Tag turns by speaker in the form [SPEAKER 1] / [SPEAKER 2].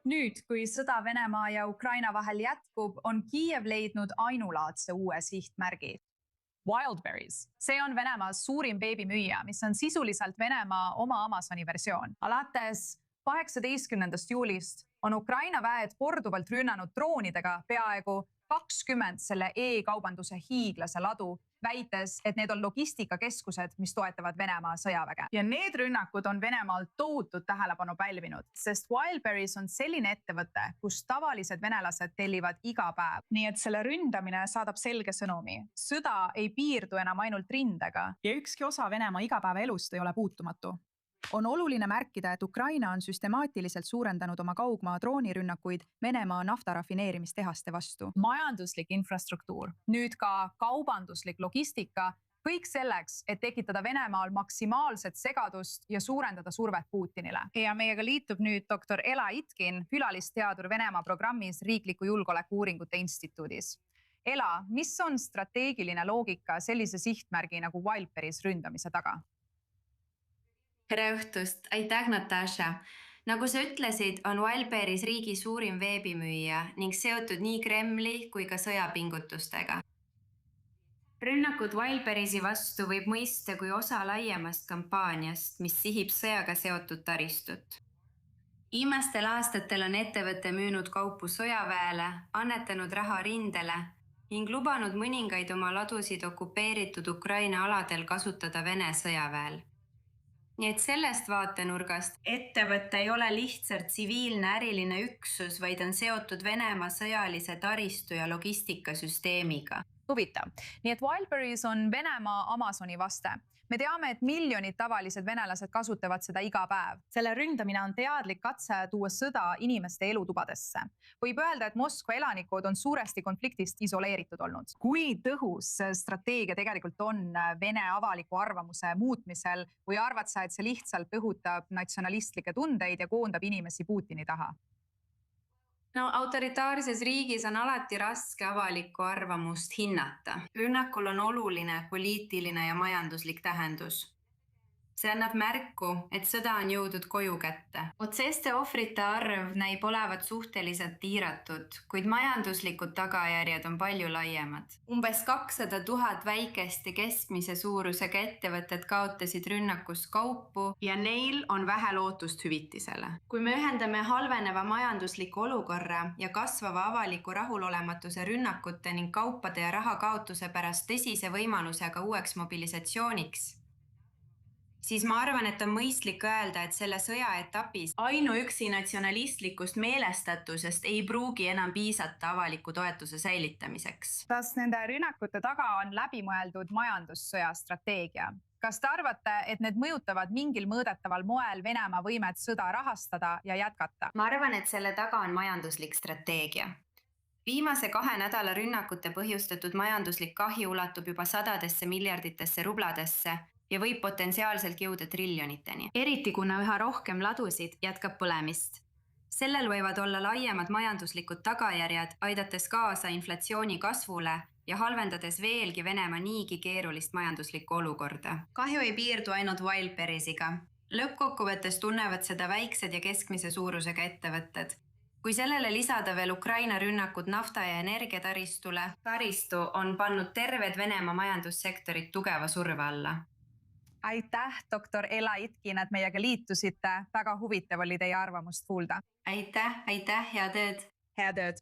[SPEAKER 1] Nüüd, kui sõda Venemaa ja Ukraina vahel jätkub, on Kiiev leidnud ainulaadse uue sihtmärgi. Wildberries. See on Venemaa suurim beebimüüja, mis on sisuliselt Venemaa oma Amazoni versioon. Alates 18. juulist on Ukraina väed korduvalt rünnanud droonidega peaaegu 20 selle e-kaubanduse hiiglase ladu, väites, et need on logistikakeskused, mis toetavad Venemaa sõjaväge. Ja need rünnakud on Venemaalt tohutut tähelepanu pälvinud, sest Wildberries on selline ettevõte, kus tavalised venelased tellivad iga päev. Nii et selle ründamine saadab selge sõnumi. Sõda ei piirdu enam ainult rindega.
[SPEAKER 2] Ja ükski osa Venemaa igapäevaelust ei ole puutumatu. On oluline märkida, et Ukraina on süstemaatiliselt suurendanud oma kaugmaa droonirünnakuid Venemaa naftarafineerimistehaste vastu.
[SPEAKER 1] Majanduslik infrastruktuur, nüüd ka kaubanduslik logistika, kõik selleks, et tekitada Venemaal maksimaalset segadust ja suurendada survet Putinile. Ja meiega liitub nüüd doktor Ela Itkin, külalisteadur Venemaa programmis Riikliku Julgeolekuuuringute Instituudis. Ela, mis on strateegiline loogika sellise sihtmärgi nagu Wildberries ründamise taga?
[SPEAKER 3] Tere õhtust, aitäh Natasha. Nagu sa ütlesid, on Wildberries riigi suurim veebimüüja ning seotud nii Kremli kui ka sõjapingutustega. Rünnakud Wildberriesi vastu võib mõista kui osa laiemast kampaaniast, mis sihib sõjaga seotud taristut. Viimastel aastatel on ettevõte müünud kaupu sõjaväele, annetanud raha rindele ning lubanud mõningaid oma ladusid okupeeritud Ukraina aladel kasutada Vene sõjaväel. Nii et sellest vaatenurgast ettevõte ei ole lihtsalt tsiviilne äriline üksus, vaid on seotud Venemaa sõjalise taristu ja logistikasüsteemiga.
[SPEAKER 1] Huvitav. Nii et Wildberries on Venemaa Amazoni vaste. Me teame, et miljonid tavalised venelased kasutavad seda iga päev. Selle ründamine on teadlik katse tuua sõda inimeste elutubadesse. Võib öelda, et Moskva elanikud on suuresti konfliktist isoleeritud olnud. Kui tõhus strateegia tegelikult on Vene avaliku arvamuse muutmisel või arvad sa, et see lihtsalt õhutab natsionalistlikke tundeid ja koondab inimesi Putini taha?
[SPEAKER 3] No, autoritaarses riigis on alati raske avalikku arvamust hinnata. Rünnakul on oluline poliitiline ja majanduslik tähendus. See annab märku, et sõda on jõudnud koju kätte. Otseste ohvrite arv näib olevat suhteliselt piiratud, kuid majanduslikud tagajärjed on palju laiemad. Umbes 200 000 väikest ja keskmise suurusega ettevõtted kaotasid rünnakus kaupu ja neil on vähe lootust hüvitisele. Kui me ühendame halveneva majandusliku olukorra ja kasvava avaliku rahulolematuse rünnakute ning kaupade ja raha kaotuse pärast tõsise võimalusega uueks mobilisatsiooniks, siis ma arvan, et on mõistlik öelda, et selle sõja etapis ainuüksi natsionalistlikust meelestatusest ei pruugi enam piisata avaliku toetuse säilitamiseks.
[SPEAKER 1] Kas nende rünnakute taga on läbimõeldud majandussõja strateegia? Kas te arvate, et need mõjutavad mingil mõõdetaval moel Venemaa võimet sõda rahastada ja jätkata?
[SPEAKER 3] Ma arvan, et selle taga on majanduslik strateegia. Viimase 2 nädala rünnakute põhjustatud majanduslik kahju ulatub juba sadadesse miljarditesse rubladesse ja võib potentsiaalselt jõuda triljoniteni. Eriti kuna üha rohkem ladusid jätkab põlemist. Sellel võivad olla laiemad majanduslikud tagajärjed, aidates kaasa inflatsiooni kasvule ja halvendades veelgi Venemaa niigi keerulist majanduslikku olukorda. Kahju ei piirdu ainult Wildberriesiga. Lõppkokkuvõttes tunnevad seda väiksed ja keskmise suurusega ettevõtted. Kui sellele lisada veel Ukraina rünnakud nafta ja energiataristule, taristu on pannud terved Venemaa majandussektorid tugeva surve alla.
[SPEAKER 1] Aitäh, doktor Ela Itkin, et meiega liitusite. Väga huvitav oli teie arvamust kuulda.
[SPEAKER 3] Aitäh, head tööd.
[SPEAKER 1] Head tööd.